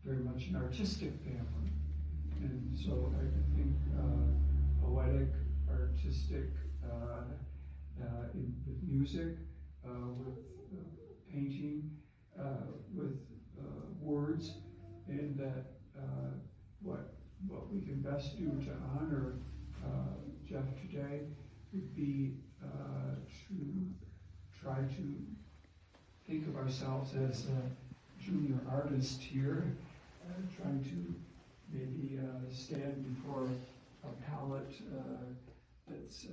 very much an artistic family. And so I think poetic, artistic, with music, with painting, with words, and that what we can best do to honor Jeff today would be to try to think of ourselves as a junior artist here, trying to maybe stand before a palette that's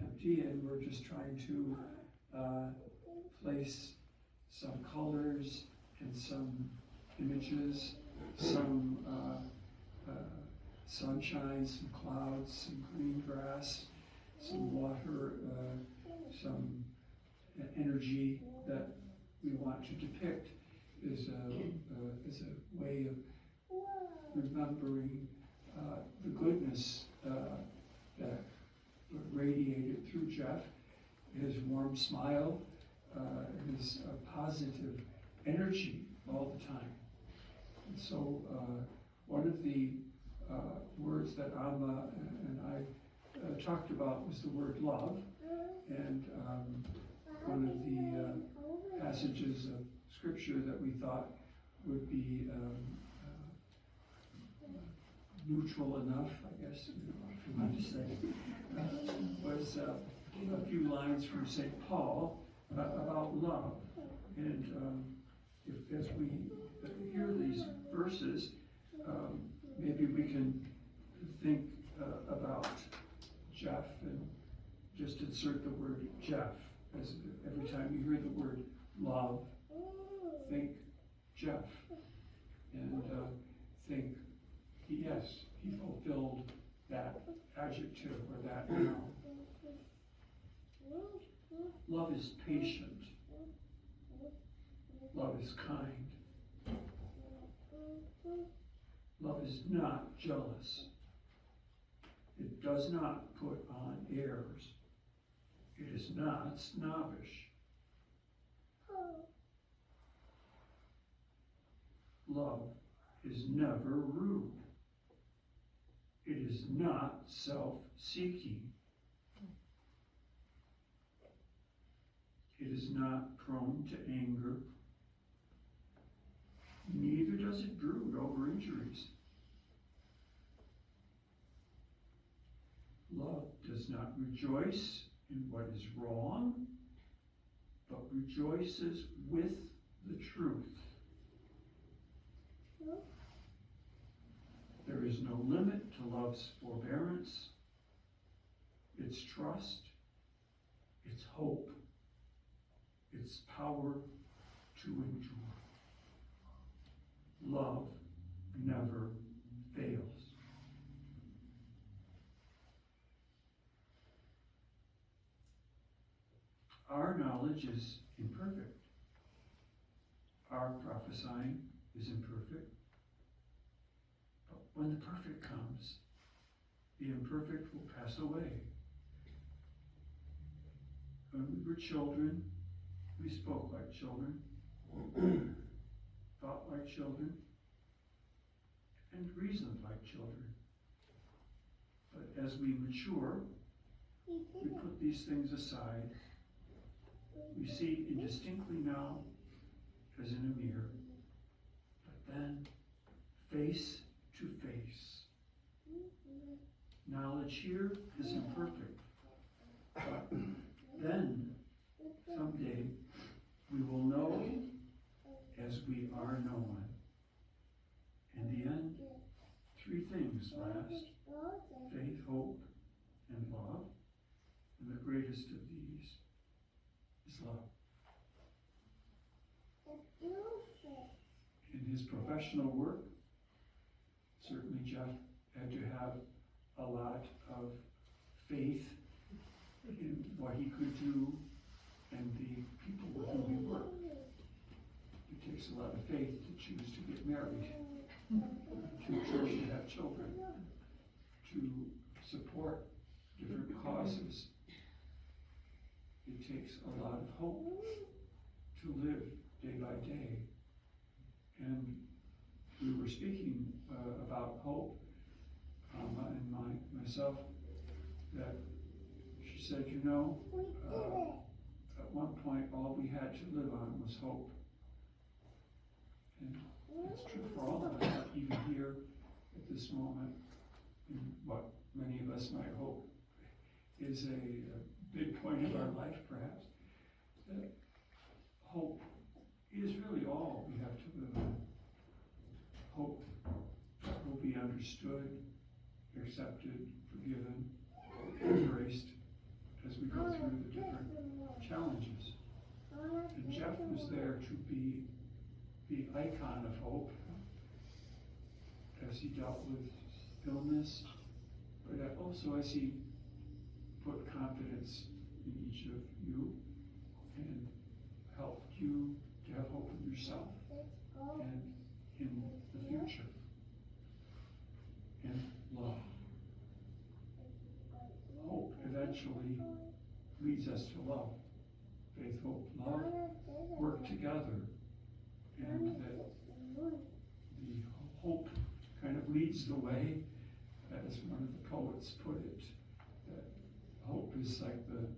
empty, and we're just trying to place some colors and some images, some sunshine, some clouds, some green grass, some water, some energy that we want to depict is a way of remembering the goodness that radiated through Jeff, his warm smile, his positive energy all the time. And so one of the words that Amma and I talked about was the word love, and one of the passages of scripture that we thought would be neutral enough, I guess, if you want to say, was a few lines from St. Paul about love. And as we hear these verses, maybe we can think about Jeff and just insert the word Jeff. As every time you hear the word love, think Jeff, and think, yes, he fulfilled that adjective or that noun. Love is patient. Love is kind. Love is not jealous. It does not put on airs. It is not snobbish. Love is never rude. It is not self-seeking. It is not prone to anger. Neither does it brood over injuries. Love does not rejoice in what is wrong, but rejoices with the truth. There is no limit to love's forbearance, its trust, its hope, its power to endure. Love never fails. Our knowledge is imperfect. Our prophesying is imperfect. But when the perfect comes, the imperfect will pass away. When we were children, we spoke like children, thought like children, and reasoned like children. But as we mature, we put these things aside. We see indistinctly now as in a mirror, but then face to face. Knowledge here is imperfect, but then someday we will know as we are known. In the end, three things last: faith, hope, and love. And the greatest of these is love. In his professional work, certainly Jeff had to have a lot of faith in what he could do and the people with whom he worked. It takes a lot of faith to choose to get married, to choose to have children, to support different causes. It takes a lot of hope to live day by day. And we were speaking about hope, and myself, that she said, you know, at one point all we had to live on was hope. And it's true for all of us, even here at this moment, in what many of us might hope is a big point of our life, perhaps. That hope is really all we have to live on. Hope will be understood, accepted, forgiven, embraced as we go through the different challenges. And Jeff was there to be the icon of hope as he dealt with illness, but also as he put confidence in each of you and helped you to have hope in yourself and in the future. And love. Hope eventually leads us to love. Faith, hope, love work together. And that the hope kind of leads the way, as one of the poets put it, that hope is like the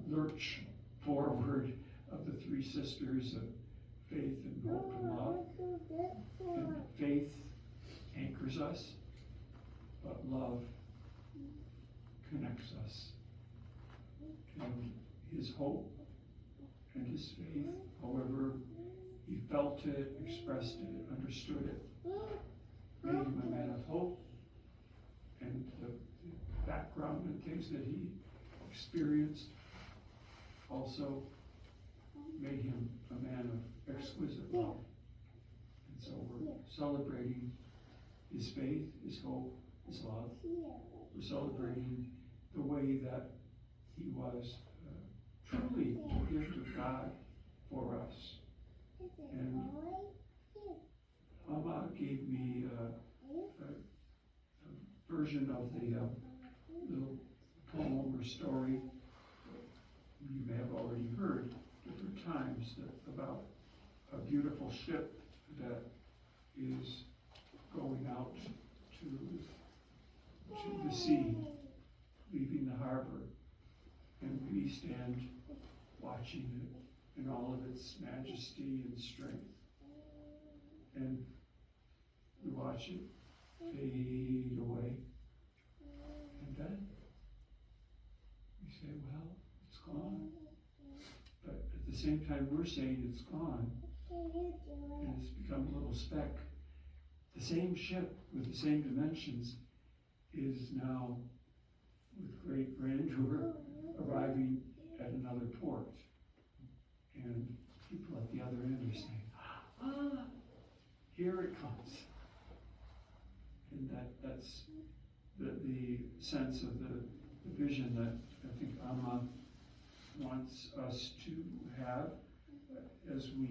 lurch forward of the three sisters of faith and hope and love. And faith anchors us, but love connects us. And his hope and his faith, however he felt it, expressed it, understood it, made him a man of hope, and the background and things that he experienced also made him a man of exquisite love. And so we're celebrating his faith, his hope, his love. We're celebrating the way that he was truly a gift of God for us. And Amma gave me a version of the little poem or story you may have already heard different times about a beautiful ship that is going out to the sea, leaving the harbor, and we stand watching it in all of its majesty and strength. And we watch it fade away. And then we say, well, it's gone. But at the same time, we're saying it's gone. And it's become a little speck. The same ship with the same dimensions is now, with great grandeur, arriving at another port. And people at the other end are saying, here it comes. And that's the sense of the vision that I think Amma wants us to have as we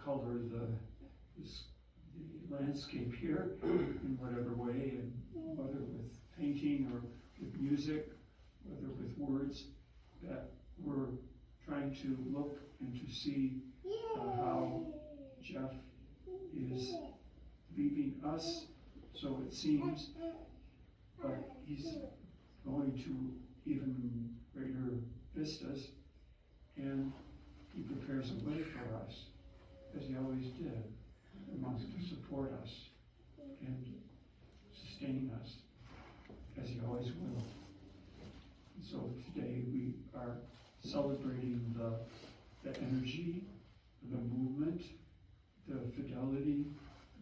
color the landscape here in whatever way, and whether with painting or with music, whether with words, that we're trying to look and to see how Jeff is leaving us, so it seems, but he's going to even greater vistas, and he prepares a way for us, as he always did. He wants to support us and sustain us, as he always will. And so today we are celebrating the energy, the movement, the fidelity,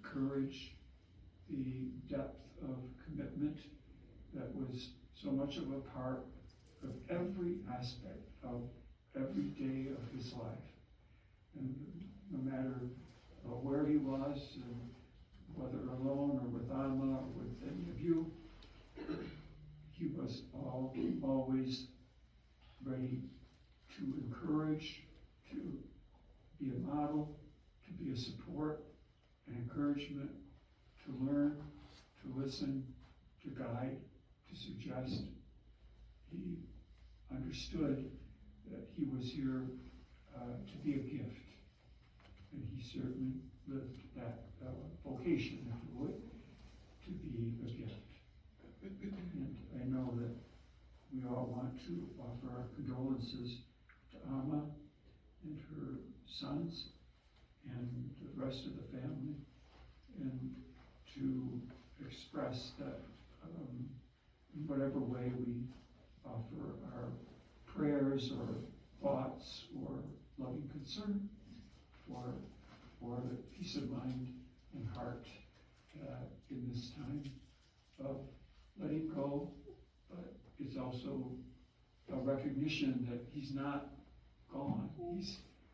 the courage, the depth of commitment that was so much of a part of every aspect of every day of his life. And no matter where he was, and whether alone or with Amma or with any of you, he was always ready to encourage, to be a model, to be a support, an encouragement, to learn, to listen, to guide, to suggest. He understood that he was here to be a gift, and he certainly lived that vocation, if you would, to be a gift. And I know that we all want to offer our condolences to Amma and her sons and the rest of the family, and to express that in whatever way we offer our prayers or thoughts or loving concern for the peace of mind and heart in this time of letting go, but it's also a recognition that he's not gone.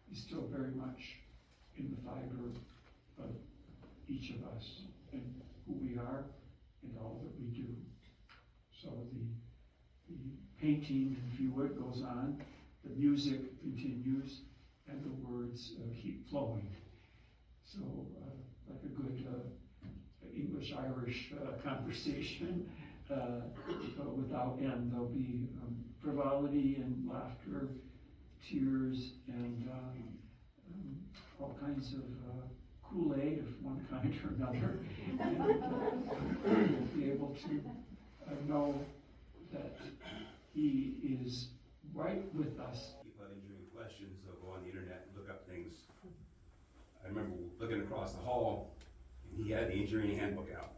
He's still very much in the fiber of each of us and who we are and all that we do. So the painting, if you would, goes on, the music continues, and the words keep flowing. So like a good English-Irish conversation without end. There'll be frivolity and laughter, tears, and all kinds of Kool-Aid of one kind or another. And we'll be able to know that he is right with us. Keep on injury questions, they'll go on the internet and look up things. I remember looking across the hall, and he had the engineering handbook out,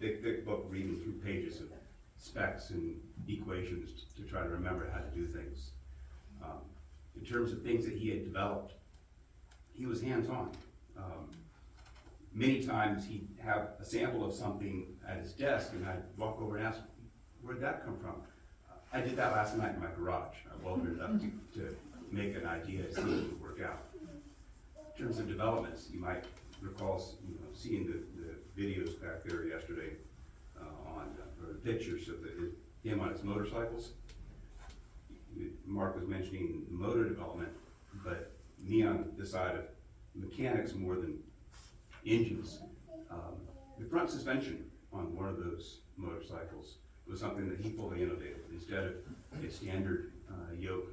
thick book reading through pages of specs and equations to try to remember how to do things. In terms of things that he had developed, he was hands-on. Many times he'd have a sample of something at his desk, and I'd walk over and ask, where'd that come from? I did that last night in my garage. I welded it up to make an idea to see if it would work out. In terms of developments, you might recall seeing the videos back there yesterday or the pictures of him on his motorcycles. Mark was mentioning motor development, but me on the side of mechanics more than engines. The front suspension on one of those motorcycles was something that he fully innovated. Instead of a standard yoke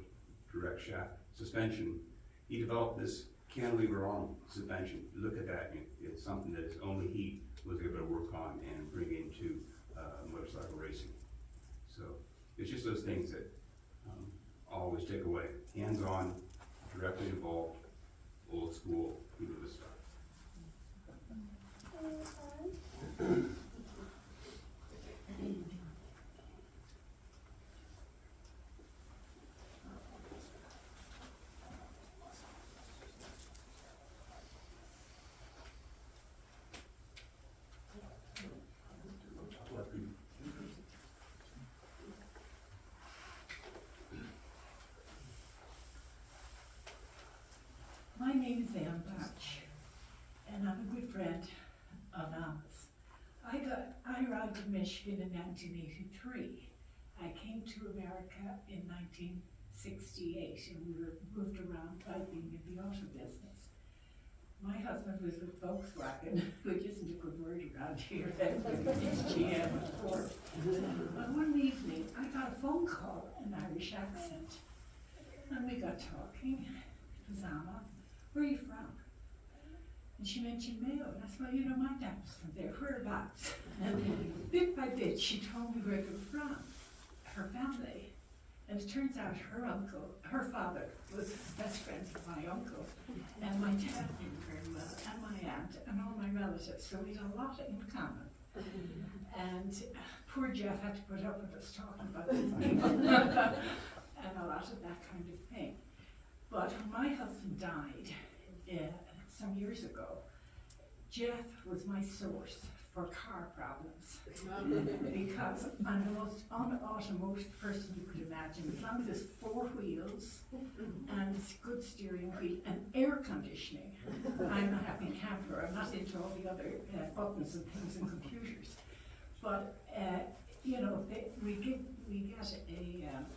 direct shaft suspension, he developed this cantilever arm suspension. Look at that, it's something that only he was able to work on and bring into motorcycle racing. So it's just those things that I'll always take away. Hands-on, directly involved, old school, even this stuff. My name is Ann Batch, and I'm a good friend of Alma's. I arrived in Michigan in 1983. I came to America in 1968, and we were moved around by being in the auto business. My husband was with Volkswagen, which isn't a good word around here. It's GM, of course. But one evening, I got a phone call in Irish accent, and we got talking. It was Alma. Where are you from? And she mentioned Mayo, and I said, well, my dad was from there, whereabouts? And bit by bit, she told me where they were from, her family. And it turns out her father was best friend of my uncle, and my dad knew very well, and my aunt, and all my relatives, so we had a lot in common. And poor Jeff had to put up with us talking about these people, and a lot of that kind of thing. But when my husband died some years ago, Jeff was my source for car problems. Because I'm the most unautomotive person you could imagine. As long as there's 4 wheels and good steering wheel and air conditioning, I'm a happy camper. I'm not into all the other buttons and things and computers. But we get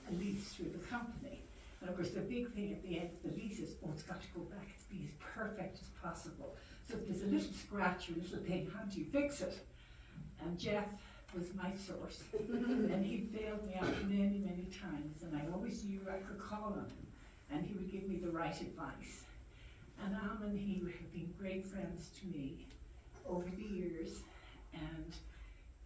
a lease through the company. And of course, the big thing at the end of the lease is, it's got to go back to be as perfect as possible. So if there's a little scratch or a little thing, how do you fix it? And Jeff was my source. And he bailed me out many, many times. And I always knew I could call on him. And he would give me the right advice. And and he have been great friends to me over the years. And,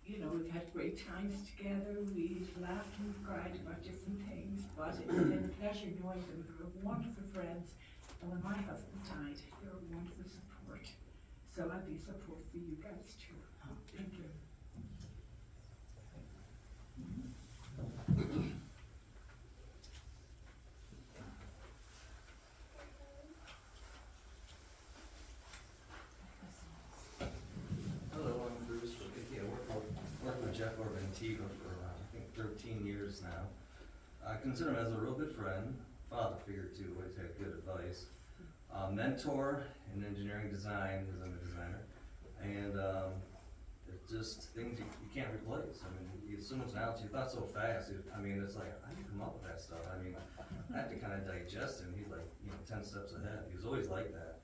you know, we've had great times together. We've laughed and we've cried about different things. But it's been a pleasure knowing them. They're wonderful friends. And when my husband died, they were wonderful support. So I'd be support for you guys too. Thank you. Hello, I'm Bruce. Worked with Jeff over in Antigua for I think 13 years now. I consider him as a real good friend, father figure too, always had good advice. Mentor in engineering design, because I'm a designer. And it's just things you can't replace. I mean, you get so much knowledge, you thought so fast. I mean, it's like, how do you come up with that stuff? I mean, I had to kind of digest him. He's like, 10 steps ahead. He was always like that.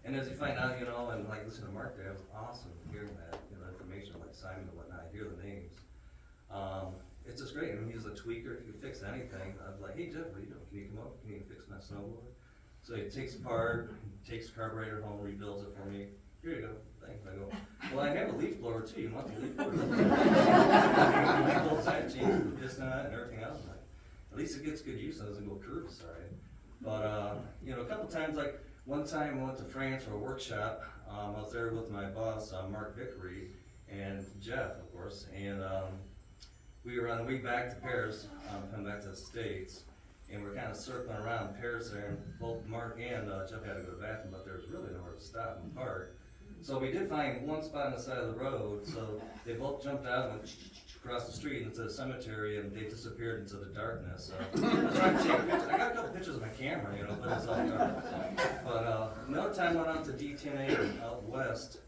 And as you find out, and like listen to Mark there, it was awesome hearing that, information like Simon and whatnot, hear the names. It's just great. I mean, he's a tweaker, he can fix anything. I was like, hey Jeff, what are you doing? Can you come up? Can you fix my snowboard? So he takes it apart, takes the carburetor home, rebuilds it for me. Here you go, thanks. I go, well, I have a leaf blower too. You want the leaf blower? Rebuilds that, changes the piston on it and everything else. Like, at least it gets good use and doesn't go curbside. But, a couple times, like one time I went to France for a workshop. I was there with my boss, Mark Vickery, and Jeff, of course, and we were on the way back to Paris, coming back to the States, and we're kind of circling around Paris there, and both Mark and Jeff had to go to the bathroom, but there was really nowhere to stop and park. So we did find one spot on the side of the road, so they both jumped out and went across the street into the cemetery, and they disappeared into the darkness. So I was trying to take pictures. I got a couple pictures of my camera, but it's all dark. But another time I went out to D10A out west,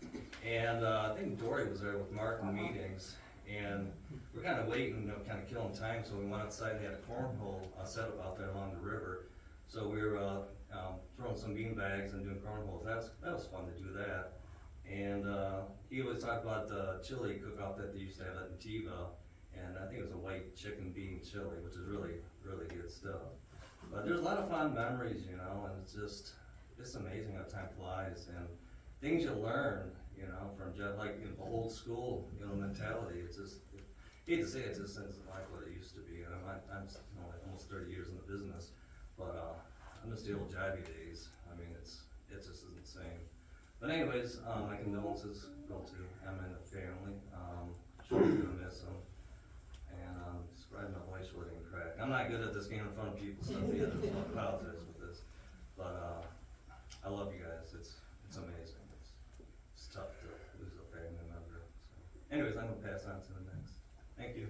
and I think Dory was there with Mark in meetings, and we're kind of waiting, kind of killing time, so we went outside. They had a cornhole set up out there along the river, so we were throwing some bean bags and doing cornholes. That was fun to do that. And he always talked about the chili cook-off that they used to have at Antigua, and I think it was a white chicken bean chili, which is really, really good stuff. But there's a lot of fond memories, and it's amazing how time flies, and things you learn, from Jeff, like the old school, mentality. It's just, I hate to say it, just isn't like what it used to be. I'm like almost 30 years in the business, but I miss the old jivey days. I mean, it's just insane. But anyways, my condolences go to Emma and the family. Sure you're gonna miss them. And describe my wife's wedding crack. I'm not good at this game in front of people, so I apologize with this. But I love you guys. It's amazing. It's tough to lose a family member. So. Anyways, I'm gonna pass on to the next. Thank you.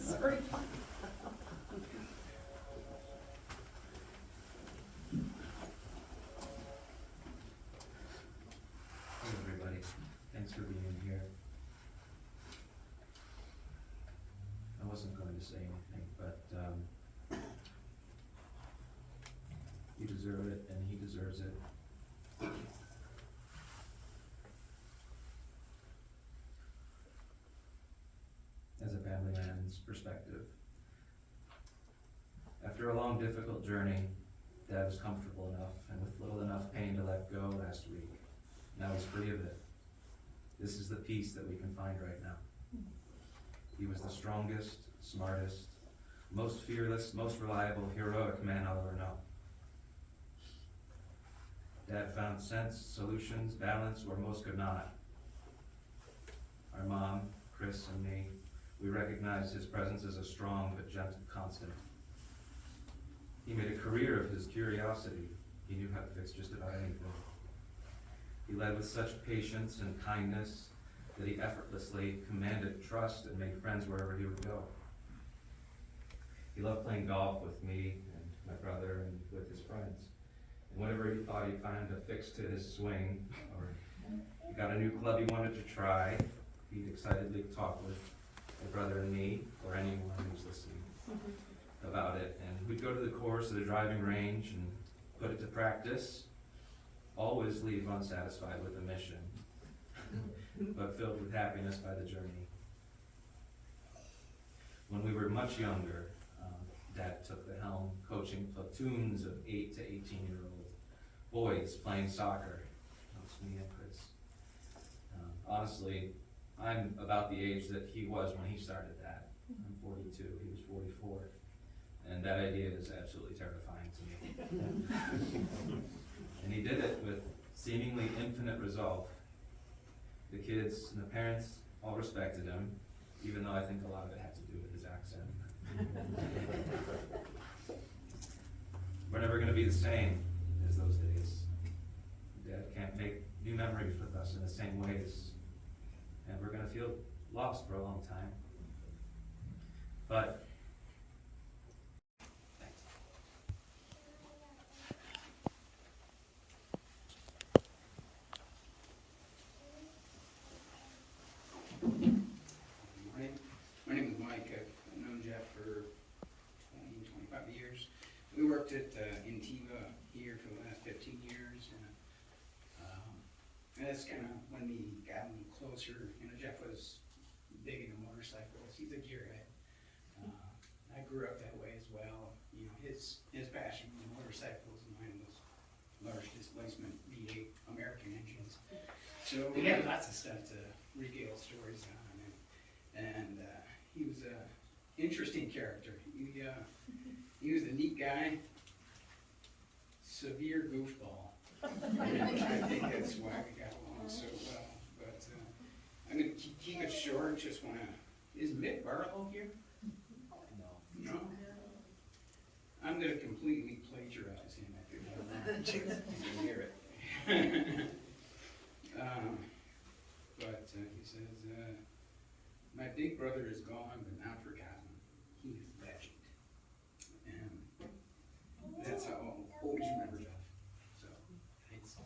Sorry. Hey everybody, thanks for being here. I wasn't going to say anything, but you deserve it and he deserves it. As a family man's perspective. After a long, difficult journey, Dad was comfortable enough and with little enough pain to let go last week. Now he's free of it. This is the peace that we can find right now. He was the strongest, smartest, most fearless, most reliable, heroic man I'll ever know. Dad found sense, solutions, balance where most could not. Our mom, Chris, and me, we recognized his presence as a strong but gentle constant. He made a career of his curiosity. He knew how to fix just about anything. He led with such patience and kindness that he effortlessly commanded trust and made friends wherever he would go. He loved playing golf with me and my brother and with his friends. And whenever he thought he found a fix to his swing, or he got a new club he wanted to try, he'd excitedly talk with my brother and me, or anyone who's listening, about it. And we'd go to the course at the driving range and put it to practice. always leave unsatisfied with the mission, but filled with happiness by the journey. When we were much younger, Dad took the helm, coaching platoons of 8 to 18-year-old boys playing soccer. That was me and Chris. Honestly, I'm about the age that he was when he started that. I'm 42, he was 44. And that idea is absolutely terrifying to me. And he did it with seemingly infinite resolve. The kids and the parents all respected him, even though I think a lot of it had to do with his accent. We're never going to be the same as those days. Dad can't make new memories with us in the same ways. And we're going to feel lost for a long time. But My name is Mike. I've known Jeff for 20, 25 years. We worked at Intiva here for the last 15 years. And that's kind of when we got a little closer. You know, Jeff was big into motorcycles. He's a gearhead. I grew up that way as well. You know, his passion was motorcycles, and mine was large displacement V8 American engines. So we had lots of stuff to regale stories on. And he was an interesting character. He was a neat guy, severe goofball. I think that's why we got along so well. But I'm going to keep it short. Just want to. Is Mick Barlow here? No. No. I'm going to completely plagiarize him if you can hear it. But he says, my big brother is gone, but not forgotten. He is a legend. And that's how I'll always remember Jeff. So, thanks.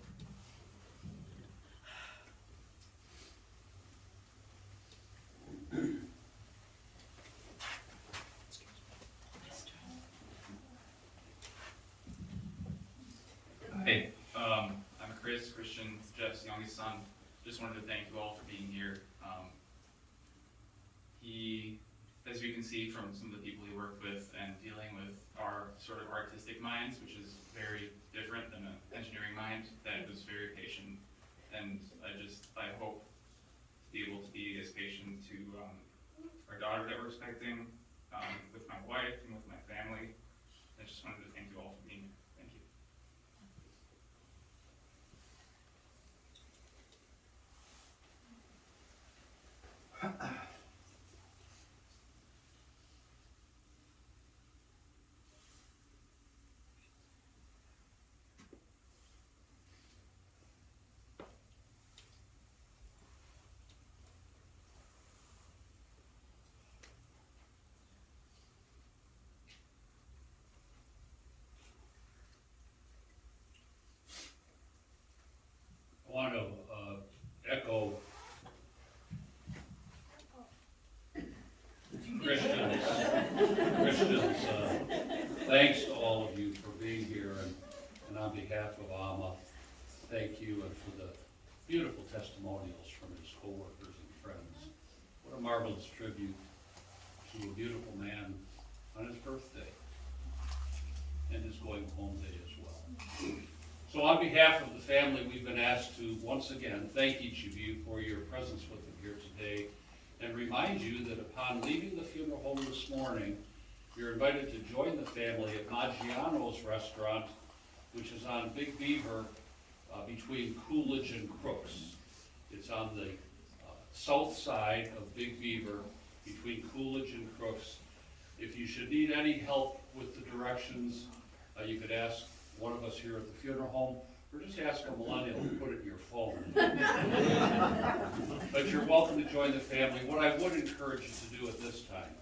Hey, I'm Christian, Jeff's youngest son. Just wanted to thank you all for being here. He, as you can see from some of the people he worked with and dealing with our sort of artistic minds, which is very different than an engineering mind, that was very patient. And I hope to be able to be as patient to our daughter that we're expecting, with my wife and with my family. I just wanted to thank you all for being here. Thank you. I want to echo Christian's thanks to all of you for being here, and on behalf of Alma, thank you, and for the beautiful testimonials from his co-workers and friends. What a marvelous tribute to a beautiful man on his birthday and his going home day as well. So on behalf of the family, we've been asked to once again thank each of you for your presence with them here today, and remind you that upon leaving the funeral home this morning, you're invited to join the family at Maggiano's restaurant, which is on Big Beaver between Coolidge and Crooks. It's on the south side of Big Beaver between Coolidge and Crooks. If you should need any help with the directions, you could ask one of us here at the funeral home, or just ask a millennial to put it in your phone. But you're welcome to join the family. What I would encourage you to do at this time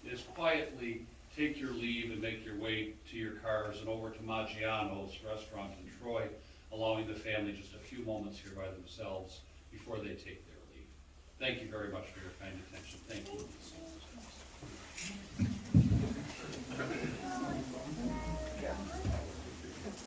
is quietly take your leave and make your way to your cars and over to Maggiano's restaurant in Troy, allowing the family just a few moments here by themselves before they take their leave. Thank you very much for your kind attention. Thank you.